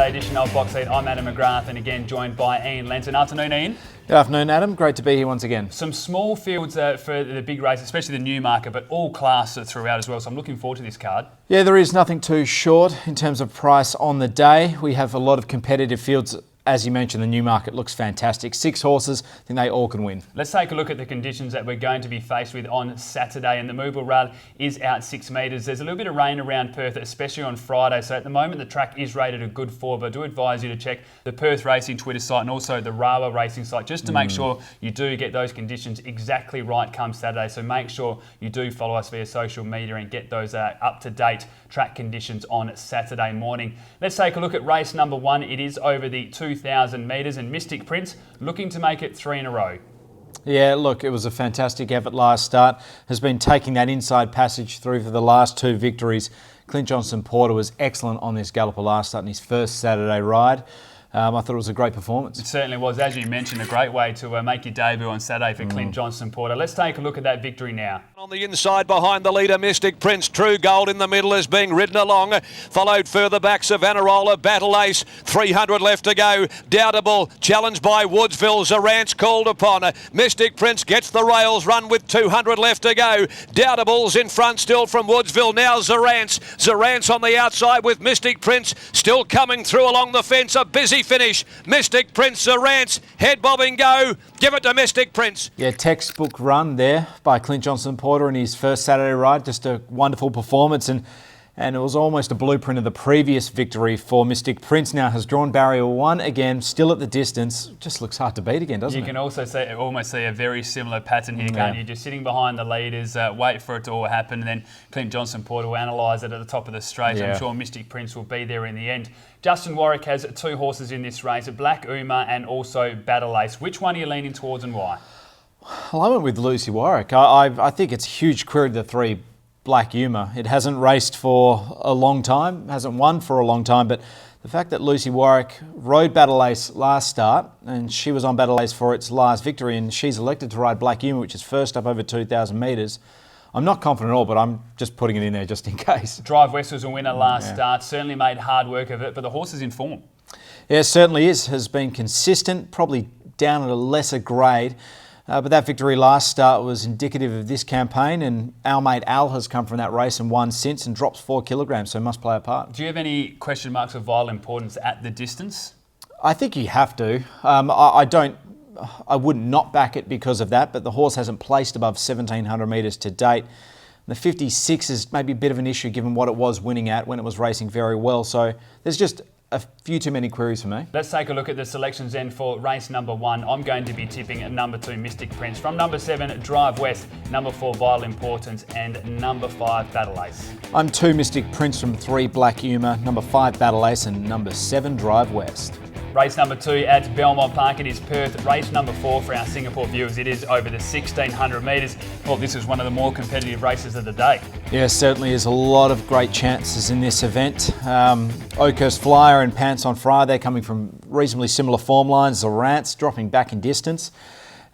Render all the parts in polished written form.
Saturday edition of Box Seat. I'm Adam McGrath and again joined by Ian Lenton. Afternoon, Ian. Good afternoon, Adam. Great to be here once again. Some small fields for the big race, especially the Newmarket, but all class throughout as well. So I'm looking forward to this card. Yeah, there is nothing too short in terms of price on the day. We have a lot of competitive fields. As you mentioned, the Newmarket looks fantastic. 6 horses, I think they all can win. Let's take a look at the conditions that we're going to be faced with on Saturday. And the Mooble Run is out 6 metres. There's a little bit of rain around Perth, especially on Friday. So at the moment, the track is rated a good 4. But I do advise you to check the Perth Racing Twitter site and also the Rawa Racing site just to make sure you do get those conditions exactly right come Saturday. So make sure you do follow us via social media and get those up-to-date track conditions on Saturday morning. Let's take a look at race number 1. It is over the 2,000 metres and Mystic Prince looking to make it 3 in a row. Yeah, look, it was a fantastic effort last start. Has been taking that inside passage through for the last 2 victories. Clint Johnson-Porter was excellent on this galloper last start in his first Saturday ride. I thought it was a great performance. It certainly was. As you mentioned, a great way to make your debut on Saturday for Clint Johnson-Porter. Let's take a look at that victory now. On the inside behind the leader, Mystic Prince. True Gold in the middle is being ridden along. Followed further back, Savanarola, Battle Ace. 300 left to go. Doubtable, challenged by Woodsville. Zarance called upon. Mystic Prince gets the rails, run with 200 left to go. Doubtable's in front still from Woodsville. Now Zarance. Zarance on the outside with Mystic Prince still coming through along the fence. A busy finish. Mystic Prince, Zarance, head bobbing go. Give it to Mystic Prince. Yeah, textbook run there by Clint Johnson-Porter in his first Saturday ride. Just a wonderful performance, and it was almost a blueprint of the previous victory for Mystic Prince. Now has drawn barrier 1 again, still at the distance. Just looks hard to beat again, doesn't it? You can also almost see a very similar pattern here, can't you? Just sitting behind the leaders, wait for it to all happen, and then Clint Johnson-Porter will analyse it at the top of the straight. I'm sure Mystic Prince will be there in the end. Justin Warwick has 2 horses in this race, Black Uma and also Battle Ace. Which one are you leaning towards and why? Well, I went with Lucy Warwick. I think it's a huge query to the 3 Black Uma. It hasn't raced for a long time, hasn't won for a long time, but the fact that Lucy Warwick rode Battle Ace last start, and she was on Battle Ace for its last victory, and she's elected to ride Black Uma, which is first up over 2,000 metres. I'm not confident at all, but I'm just putting it in there just in case. Drive West was a winner last start, certainly made hard work of it, but the horse is in form. Yeah, it certainly is. Has been consistent, probably down at a lesser grade. But that victory last start was indicative of this campaign, and our mate Al has come from that race and won since and drops 4 kilograms, so must play a part. Do you have any question marks of vital importance at the distance? I think you have to. I wouldn't not back it because of that, but the horse hasn't placed above 1,700 metres to date. The 56 is maybe a bit of an issue given what it was winning at when it was racing very well. So there's just a few too many queries for me. Let's take a look at the selections then for race number 1. I'm going to be tipping at number 2, Mystic Prince. From number 7, Drive West. Number 4, Vital Importance. And number 5, Battle Ace. I'm 2, Mystic Prince. From 3, Black Uma. Number 5, Battle Ace. And number 7, Drive West. Race number 2 at Belmont Park. It is Perth. Race number 4 for our Singapore viewers. It is over the 1,600 metres. Well, this is one of the more competitive races of the day. Yeah, certainly is a lot of great chances in this event. Oakhurst Flyer and Pants on Fire, they're coming from reasonably similar form lines. Zarance dropping back in distance.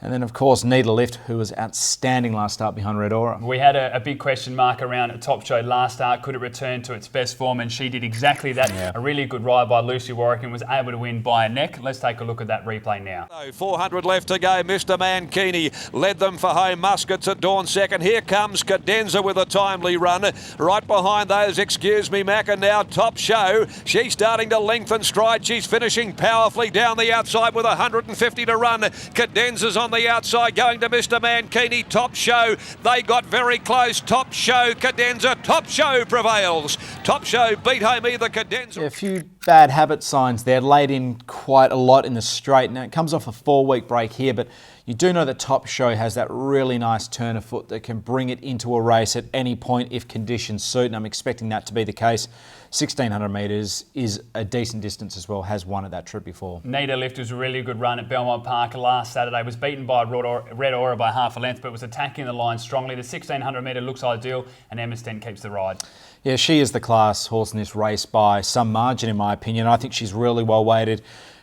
And then, of course, Needle Lift, who was outstanding last start behind Red Aura. We had a big question mark around Top Show last start. Could it return to its best form? And she did exactly that. Yeah. A really good ride by Lucy Warwick and was able to win by a neck. Let's take a look at that replay now. 400 left to go. Mr. Mankini led them for home. Muskets at dawn second. Here comes Cadenza with a timely run. Right behind those, Excuse Me Mac, and now Top Show. She's starting to lengthen stride. She's finishing powerfully down the outside with 150 to run. Cadenza's on the outside going to Mr. Mankini. Top Show, they got very close. Top Show, Cadenza. Top Show prevails. Top Show beat home either Cadenza. Yeah, a few bad habit signs there, laid in quite a lot in the straight. Now it comes off a 4-week break here, but you do know that Top Show has that really nice turn of foot that can bring it into a race at any point if conditions suit, and I'm expecting that to be the case. 1,600 metres is a decent distance as well, has won at that trip before. Nita Lift was a really good run at Belmont Park last Saturday, was beaten by Red Aura by half a length, but was attacking the line strongly. The 1,600 metre looks ideal, and Emma Stent keeps the ride. Yeah, she is the class horse in this race by some margin, in my opinion. I think she's really well weighted.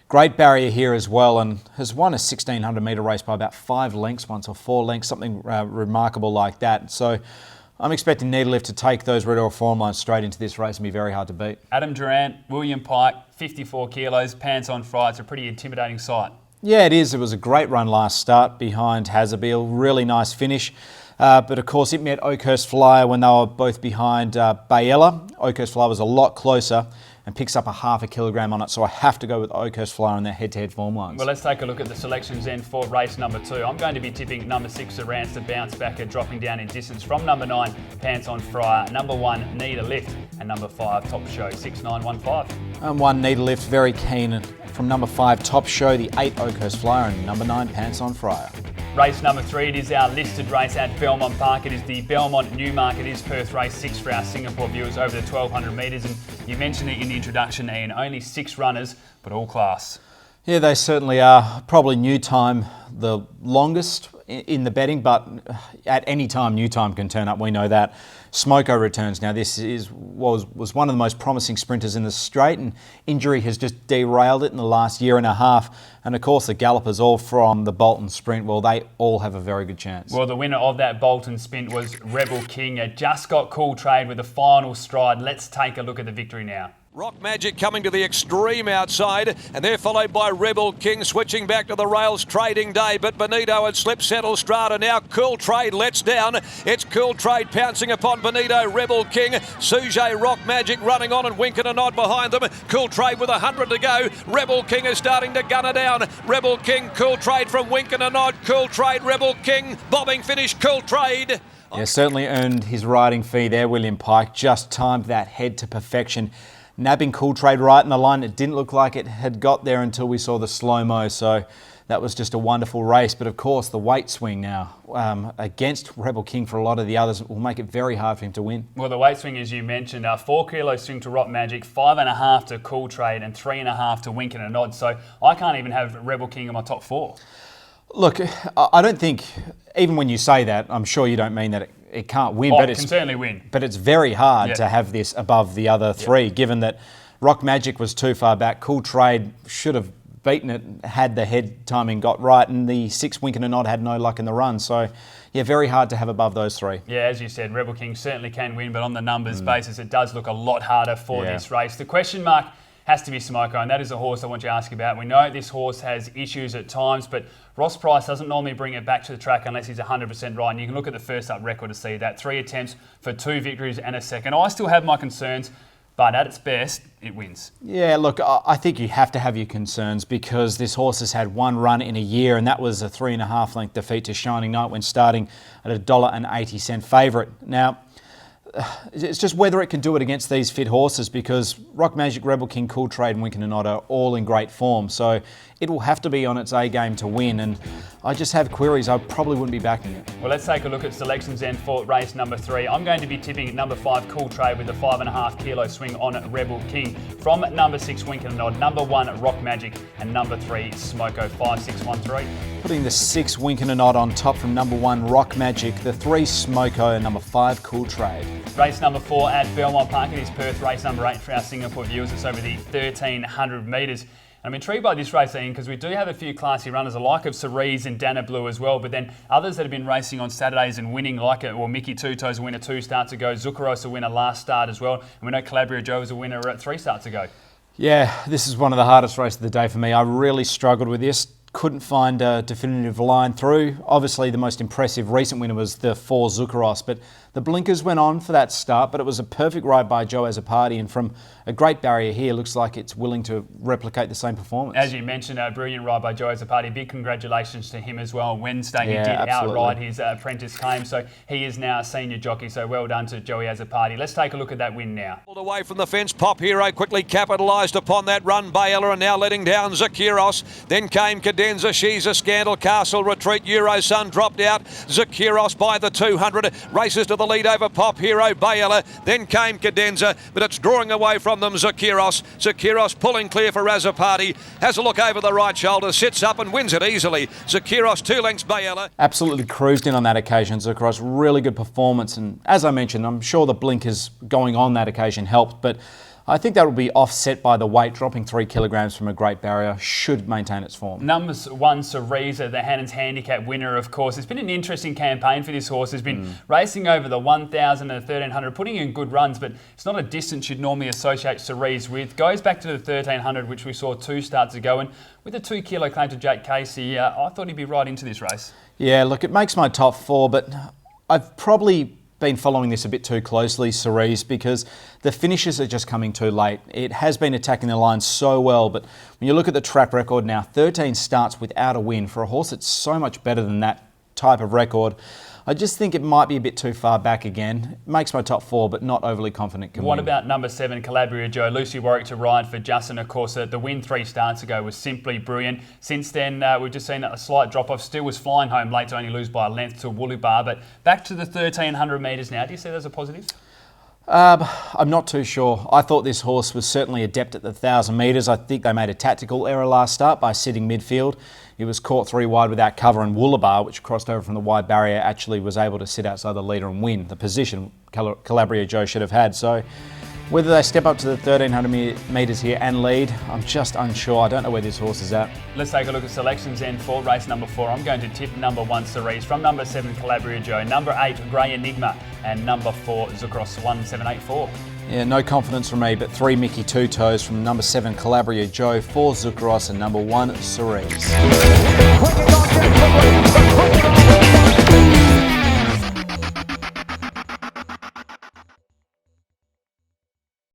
Great barrier here as well, and has won a 1,600 metre race by about 5 lengths once, or 4 lengths, something remarkable like that. So I'm expecting Needle Lift to take those Red Oil form lines straight into this race and be very hard to beat. Adam Durant, William Pike, 54 kilos, pants on fry. It's a pretty intimidating sight. Yeah, it is. It was a great run last start behind Hazabeel. Really nice finish. But of course, it met Oakhurst Flyer when they were both behind Bayella. Oakhurst Flyer was a lot closer and picks up a half a kilogram on it. So I have to go with Oakhurst Flyer on their head-to-head form lines. Well, let's take a look at the selections then for race number 2. I'm going to be tipping number 6, Arance, to bounce back and dropping down in distance from number 9, Pants on Fryer, number 1, Need a Lift, and number 5, Top Show, 6915. And 1, Need a Lift, very keen. From number 5, Top Show, the 8, Oakhurst Flyer, and number 9, Pants on Fryer. Race number 3, it is our listed race at Belmont Park. It is the Belmont Newmarket is Perth race 6 for our Singapore viewers over the 1200 metres. And you mentioned it in the introduction, Ian, only 6 runners, but all class. Yeah, they certainly are. Probably New Time the longest in the betting, but at any time New Time can turn up, we know that. Smoko returns. Now this was one of the most promising sprinters in the straight, and injury has just derailed it in the last year and a half. And of course the gallopers all from the Bolton sprint, well, they all have a very good chance. Well, the winner of that Bolton sprint was Rebel King. It just got cool trade with the final stride. Let's take a look at the victory now. Rock Magic coming to the extreme outside, and they're followed by Rebel King switching back to the rails trading day, but Benito had slipped Settle Strata. Now Cool Trade lets down. It's Cool Trade pouncing upon Benito, Rebel King, Suje, Rock Magic running on and winking a nod behind them. Cool Trade with 100 to go. Rebel King is starting to gun it down. Rebel King, Cool Trade from winking a nod. Cool Trade, Rebel King, bobbing finish, Cool Trade. Yeah, certainly earned his riding fee there, William Pike. Just timed that head to perfection. Nabbing Cool Trade right in the line. It didn't look like it had got there until we saw the slow-mo, so that was just a wonderful race. But of course, the weight swing now against Rebel King for a lot of the others will make it very hard for him to win. Well, the weight swing, as you mentioned, 4 kilo swing to Rock Magic, 5.5 to Cool Trade, and 3.5 to Wink and a Nod. So I can't even have Rebel King in my top 4. Look, I don't think, even when you say that, I'm sure you don't mean that it can't win. Oh, but it can certainly win. But it's very hard to have this above the other 3, given that Rock Magic was too far back. Cool Trade should have beaten it had the head timing got right, and the 6 Wink and a Nod had no luck in the run. So, yeah, very hard to have above those 3. Yeah, as you said, Rebel King certainly can win, but on the numbers basis, it does look a lot harder for this race. The question mark has to be Smoko, and that is a horse I want you to ask about. We know this horse has issues at times, but Ross Price doesn't normally bring it back to the track unless he's 100% right. And you can look at the first up record to see that. 3 attempts for 2 victories and a second. I still have my concerns, but at its best, it wins. Yeah, look, I think you have to have your concerns because this horse has had 1 run in a year, and that was a 3.5 length defeat to Shining Knight when starting at $1.80 favourite. Now, it's just whether it can do it against these fit horses, because Rock Magic, Rebel King, Cool Trade and Winkin' and Otter are all in great form. So it will have to be on its A game to win, and I just have queries. I probably wouldn't be backing it. Well, let's take a look at selections then for race number 3. I'm going to be tipping number 5, Cool Trade, with a 5.5 kilo swing on Rebel King. From number 6, Winkin' and Nod, number 1, Rock Magic, and number 3, Smoko, 5613. Putting the 6, Winkin' and Nod on top from number 1, Rock Magic, the 3, Smoko, and number 5, Cool Trade. Race number 4 at Belmont Park. It is Perth race number 8 for our Singapore viewers. It's over the 1300 metres. I'm intrigued by this race, Ian, because we do have a few classy runners, the like of Cerise and Dana Blue as well, but then others that have been racing on Saturdays and winning, like Mickey Tuto's a winner 2 starts ago, Zuccaros a winner last start as well, and we know Calabria Joe was a winner at 3 starts ago. Yeah, this is one of the hardest races of the day for me. I really struggled with this. Couldn't find a definitive line through. Obviously, the most impressive recent winner was the 4 Zuccaros, but the blinkers went on for that start, but it was a perfect ride by Joe as a party, and from a great barrier here, looks like it's willing to replicate the same performance. As you mentioned, a brilliant ride by Joe as a party. Big congratulations to him as well. Wednesday, he did outride his apprentice claim, so he is now a senior jockey, so well done to Joey as a party. Let's take a look at that win now. Pulled away from the fence, Pop Hero quickly capitalised upon that run. Bayella and now letting down Zakiros. Then came Cadenza, She's a Scandal, Castle Retreat, Euro Sun dropped out. Zakiros by the 200, races to the lead over Pop Hero, Bayella. Then came Cadenza, but it's drawing away from them, Zakiros. Zakiros pulling clear for Razapati. Has a look over the right shoulder, sits up and wins it easily. Zakiros 2 lengths, Bayella. Absolutely cruised in on that occasion, Zakiros. Really good performance, and as I mentioned, I'm sure the blinkers going on that occasion helped, but I think that will be offset by the weight, dropping 3 kilograms from a great barrier, should maintain its form. Number 1, Cereza, the Hannon's Handicap winner, of course. It's been an interesting campaign for this horse. It's been racing over the 1,000 and the 1,300, putting in good runs, but it's not a distance you'd normally associate Cereza with. Goes back to the 1,300, which we saw 2 starts ago, and with a 2 kilo claim to Jake Casey, I thought he'd be right into this race. Yeah, look, it makes my top 4, but I've probably been following this a bit too closely, Cerise, because the finishes are just coming too late. It has been attacking the line so well, but when you look at the track record now, 13 starts without a win for a horse that's so much better than that type of record. I just think it might be a bit too far back again. It makes my top 4, but not overly confident can What win. about number 7, Calabria Joe? Lucy Warwick to ride for Justin. Of course, the win 3 starts ago was simply brilliant. Since then, we've just seen a slight drop-off. Still was flying home late to only lose by a length to Wooloobar. But back to the 1,300 metres now. Do you see that as a positive? I'm not too sure. I thought this horse was certainly adept at the 1,000 metres. I think they made a tactical error last start by sitting midfield. He was caught 3 wide without cover, and Wooloobar, which crossed over from the wide barrier, actually was able to sit outside the leader and win the position Calabria Joe should have had. So whether they step up to the 1,300 metres here and lead, I'm just unsure. I don't know where this horse is at. Let's take a look at selections then for race number 4. I'm going to tip number 1, Cerise, from number 7, Calabria Joe, number 8, Grey Enigma, and number 4, Zucros 1784. Yeah, no confidence from me, but 3 Mickey Two Toes from number 7 Calabria Joe, 4 Zucros and number 1 Cerise.